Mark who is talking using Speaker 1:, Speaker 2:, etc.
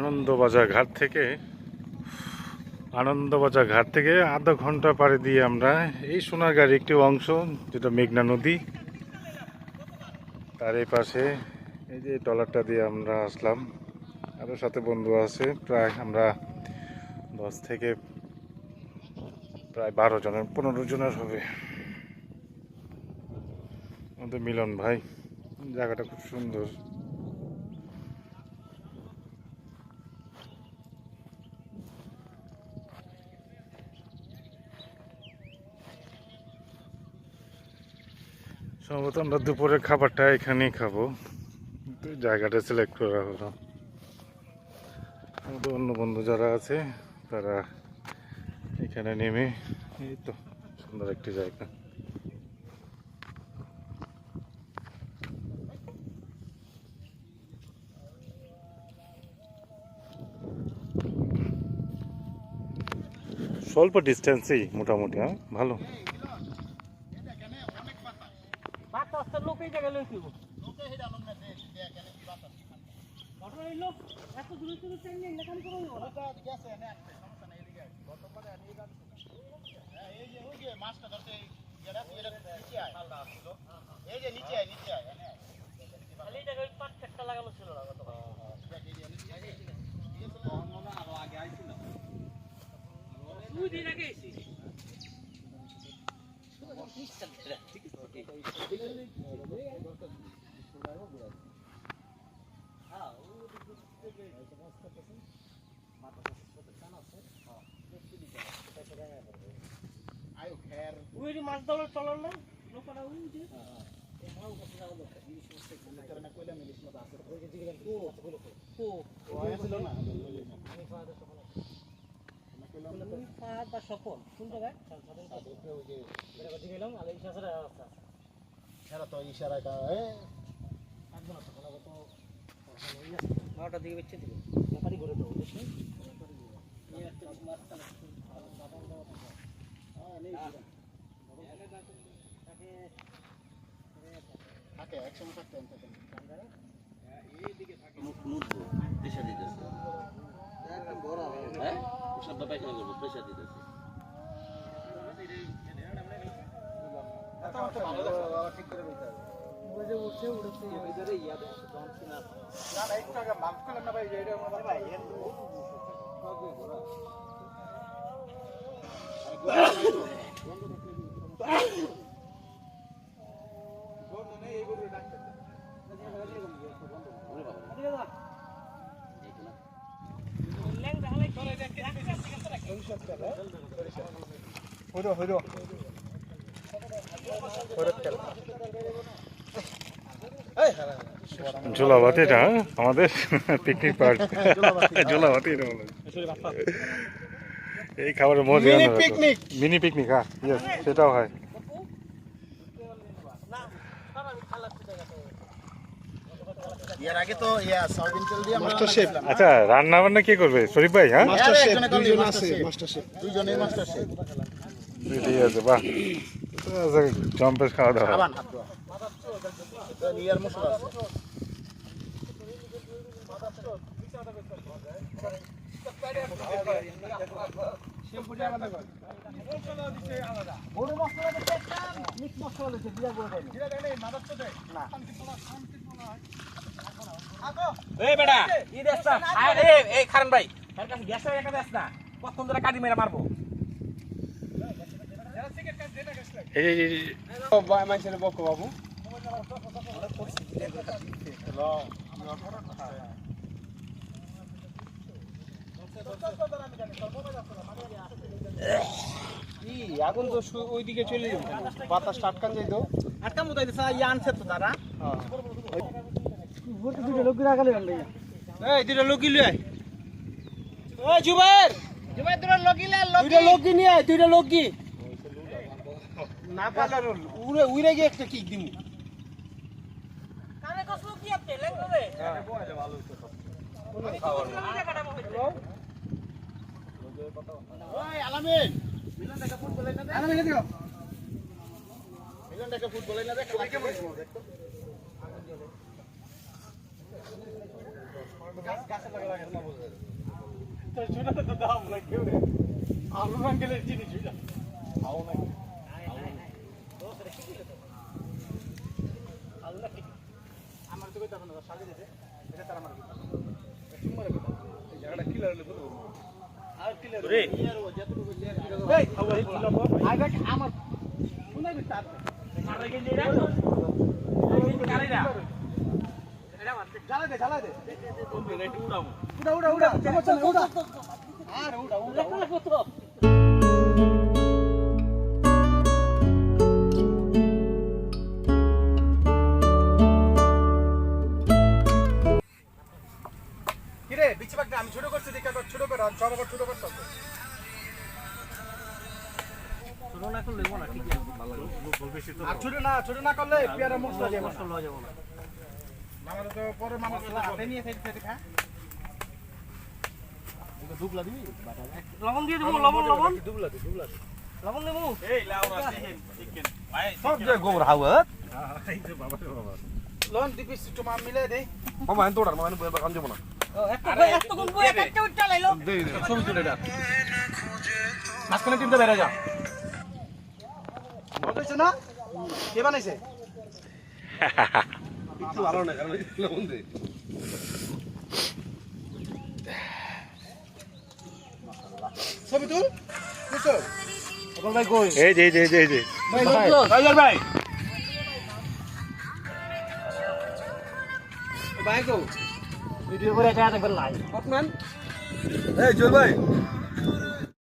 Speaker 1: আনন্দবাজার ঘাট থেকে আধা ঘন্টা পাড়ি দিয়ে আমরা এই সোনারগাঁর একটি অংশ, যেটা মেঘনা নদী, তার এই পাশে এই যে ট্রলারটা দিয়ে আমরা আসলাম। আরও সাথে বন্ধু আছে, প্রায় আমরা 10 থেকে প্রায় 12 জনের 15 জনের হবে। আমাদের মিলন ভাই, জায়গাটা খুব সুন্দর। সম্ভবত আমরা দুপুরের খাবারটা এখানেই খাবো, জায়গাটা সিলেক্ট করা হলো। আমাদের অন্য বন্ধু যারা আছে তারা এখানে নেমে, এই তো সুন্দর একটি জায়গা। স্বল্প ডিস্টেন্সেই মোটামুটি, হ্যাঁ ভালো।
Speaker 2: মাছ ধরার চলার না লোকেরা সফল কোন জায়গায় নটার দিকে বেঁচে দিল ব্যাপারই ঘুরে দেবো
Speaker 1: ঝোলাভাতি, এটা আমাদের পিকনিক পার্ক। ঝোলাভাতি এই খাবারের মজা, মিনি পিকনিক। হ্যাঁ, সেটাও হয়। আচ্ছা, রান্না বান্না কে করবে? শরীফ ভাই? হ্যাঁ, ঠিক আছে, বাহ, জম্পেশ খাওয়া দাওয়া।
Speaker 2: মারবো বাবু আগুন তো ওইদিকে চলে যাবে, বাতাস আটকান যাইতো, আটকান মতো ইয়ে আনছে তো তারা। দুটো লোক নিয়ে দুইটা লোক না পারলে উড়ে উড়ে গিয়ে একটা কিক দিমু। ফুটবল গাছে লাগা লাগে না বুঝে তো ছোট তো দাম না কেউ রে আলু আঙ্কেলের জিনিস এটা আও না আমার তো কইতা না সাজে দিতে এটা তার আমার কথা চুম্মারে কথা এই জায়গাটা কিলার হলে বলবো আর কিলার রে যতটুকু লেয়ার এই খাওয়া কিলার আই দেখ আমার শুনাবি তার মারা গেলি রে কারে না এটা মারতে জ্বালা দে বন্ধু এটা উড়াবো উড়া চল উড়া আর উড়া কিরে বিচিবাগ আমি ছোট করছি দেখা ছোট করে আর সব আবার ছোট করতে হবে ছোট না করলে না ঠিক আছে ভালো বল বেশি তো আর ছোট না করলে পেয়ারা মশলা যাবে মশলা লওয়া যাবে না মামার তো পরে মামার সাথে হাতে নিয়ে খেতে খা এটা দুবলা দিবি লবণ দিয়ে দেবো লবণ দুবলা দি লবণ দেবো এই লাউরা দেখেন চিকেন ভাই সব যে গোবর হাওয়াত হ্যাঁ এই যে বাবা লবণ দিবি একটু মা মিলে দে মামা এন তোড়ার মামা এন কাম যাব না একটা গুণ বই একটা উঠটা লাইলো দে ছবি তুলে দাও মাঝখানে টিমটা বেরা যা বলছ না কে বানাইছে একটু ভালো না কারণ লবণ দে ছবি তুল বুঝছো আপন ভাই কই
Speaker 1: এই যে
Speaker 2: ভাই ভাই ভাই ভাই কো ভিডিও করে এটা দেখবেন লাইভ আপমান
Speaker 3: এই জল ভাই